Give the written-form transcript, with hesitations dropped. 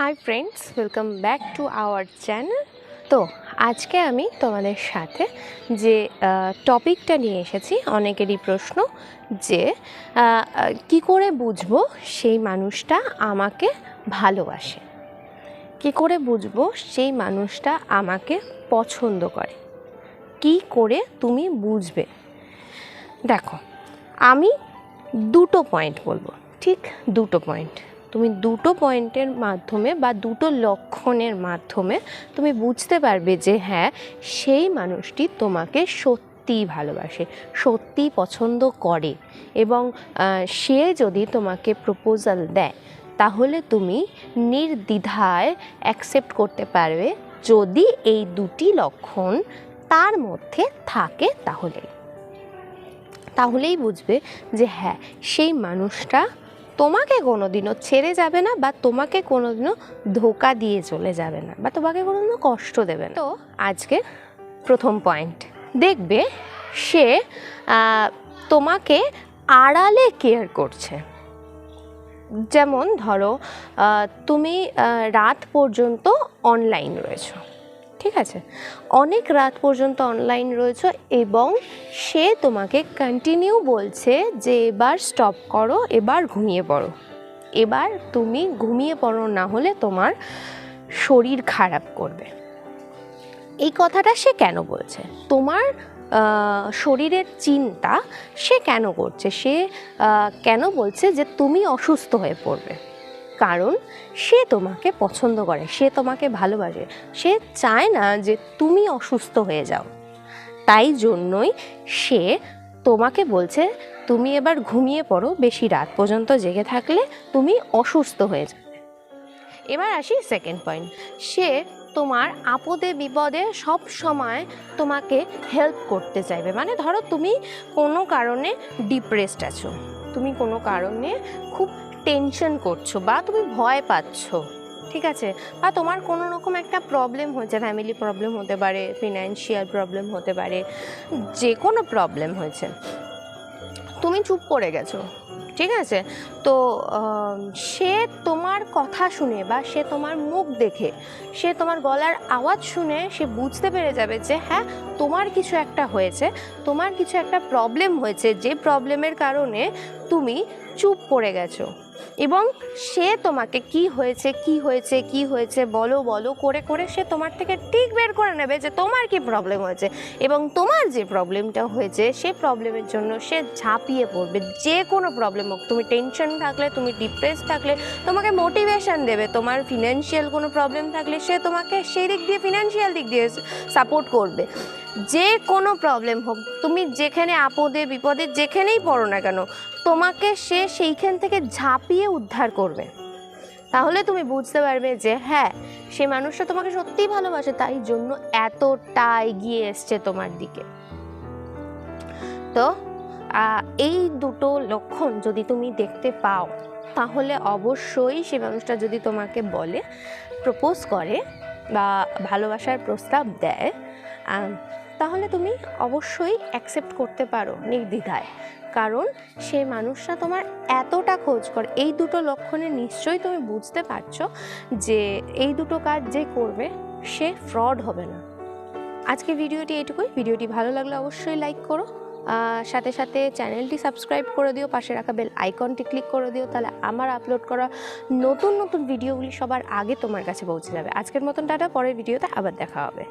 Hi friends, welcome back to our channel. তো আজকে আমি তোমাদের সাথে যে টপিকটা নিয়ে এসেছি, অনেকেরই প্রশ্ন যে কি করে বুঝবো সেই মানুষটা আমাকে ভালোবাসে, কি করে বুঝবো সেই মানুষটা আমাকে পছন্দ করে, কি করে তুমি বুঝবে। দেখো, আমি দুটো পয়েন্ট বলবো, ঠিক দুটো পয়েন্ট। তুমি দুটো পয়েন্টের মাধ্যমে বা দুটো লক্ষণের মাধ্যমে তুমি বুঝতে পারবে যে হ্যাঁ, সেই মানুষটি তোমাকে সত্যিই ভালোবাসে, সত্যিই পছন্দ করে, এবং সে যদি তোমাকে প্রপোজাল দেয় তাহলে তুমি নির্দ্বিধায় অ্যাকসেপ্ট করতে পারবে, যদি এই দুটি লক্ষণ তার মধ্যে থাকে তাহলেই বুঝবে যে হ্যাঁ, সেই মানুষটা তোমাকে কোনোদিনও ছেড়ে যাবে না, বা তোমাকে কোনোদিনও ধোঁকা দিয়ে চলে যাবে না, বা তোমাকে কোনোদিনও কষ্ট দেবে না। তো আজকে প্রথম পয়েন্ট, দেখবে সে তোমাকে আড়ালে কেয়ার করছে। যেমন ধরো, তুমি রাত পর্যন্ত অনলাইন রয়েছো, ঠিক আছে, অনেক রাত পর্যন্ত অনলাইন রয়েছে, এবং সে তোমাকে কন্টিনিউ বলছে যে এবার স্টপ করো, এবার ঘুমিয়ে পড়ো, এবার তুমি ঘুমিয়ে পড়ো, না হলে তোমার শরীর খারাপ করবে। এই কথাটা সে কেন বলছে? তোমার শরীরের চিন্তা সে কেন করছে? সে কেন বলছে যে তুমি অসুস্থ হয়ে পড়বে? কারণ সে তোমাকে পছন্দ করে, সে তোমাকে ভালোবাসে, সে চায় না যে তুমি অসুস্থ হয়ে যাও। তাই জন্যই সে তোমাকে বলছে তুমি এবার ঘুমিয়ে পড়ো, বেশি রাত পর্যন্ত জেগে থাকলে তুমি অসুস্থ হয়ে যাবে। এবার আসি সেকেন্ড পয়েন্ট, সে তোমার আপদে বিপদে সব সময় তোমাকে হেল্প করতে চাইবে। মানে ধরো, তুমি কোনো কারণে ডিপ্রেসড আছো, তুমি কোনো কারণে খুব টেনশন করছো, বা তুমি ভয় পাচ্ছ, ঠিক আছে, বা তোমার কোনো রকম একটা প্রবলেম হয়েছে, ফ্যামিলি প্রবলেম হতে পারে, ফিনান্সিয়াল প্রবলেম হতে পারে, যে কোনো প্রবলেম হয়েছে, তুমি চুপ করে গেছো, ঠিক আছে, তো সে তোমার কথা শুনে, বা সে তোমার মুখ দেখে, সে তোমার গলার আওয়াজ শুনে সে বুঝতে পেরে যাবে যে হ্যাঁ, তোমার কিছু একটা হয়েছে, তোমার কিছু একটা প্রবলেম হয়েছে, যে প্রবলেমের কারণে তুমি চুপ করে গেছো। এবং সে তোমাকে কি হয়েছে কি হয়েছে কি হয়েছে বলো বলো করে করে সে তোমার থেকে ঠিক বের করে নেবে যে তোমার কি প্রবলেম হয়েছে, এবং তোমার যে প্রবলেমটা হয়েছে সে প্রবলেমের জন্য সে ঝাঁপিয়ে পড়বে। যে কোনো প্রবলেম হোক, তুমি টেনশন থাকলে, তুমি ডিপ্রেস থাকলে তোমাকে মোটিভেশন দেবে, তোমার ফিনান্সিয়াল কোনো প্রবলেম থাকলে সে তোমাকে সেই দিক দিয়ে, ফিনান্সিয়াল দিক দিয়ে সাপোর্ট করবে। যে কোনো প্রবলেম হোক, তুমি যেখানে আপদে বিপদে যেখানেই পড়ো না কেন, তোমাকে সে সেইখান থেকে ঝাঁপিয়ে উদ্ধার করবে। তাহলে তুমি বুঝতে পারবে যে হ্যাঁ, সে মানুষটা তোমাকে সত্যিই ভালোবাসে, তাই জন্য এতটা এগিয়ে এসছে তোমার দিকে। তো এই দুটো লক্ষণ যদি তুমি দেখতে পাও, তাহলে অবশ্যই সে মানুষটা যদি তোমাকে বলে, প্রপোজ করে, বা ভালোবাসার প্রস্তাব দেয়, তাহলে তুমি অবশ্যই অ্যাকসেপ্ট করতে পারো নির্দ্বিধায়। কারণ সে মানুষটা তোমার এতটা খোঁজ করে, এই দুটো লক্ষণে নিশ্চয়ই তুমি বুঝতে পারছো যে এই দুটো কাজ যে করবে সে ফ্রড হবে না। আজকে ভিডিওটি এইটুকুই। ভিডিওটি ভালো লাগলে অবশ্যই লাইক করো, সাথে সাথে চ্যানেলটি সাবস্ক্রাইব করে দিও, পাশে রাখা বেল আইকনটি ক্লিক করে দিও, তাহলে আমার আপলোড করা নতুন নতুন ভিডিওগুলি সবার আগে তোমার কাছে পৌঁছে যাবে। আজকের মতন টাটা, পরের ভিডিওতে আবার দেখা হবে।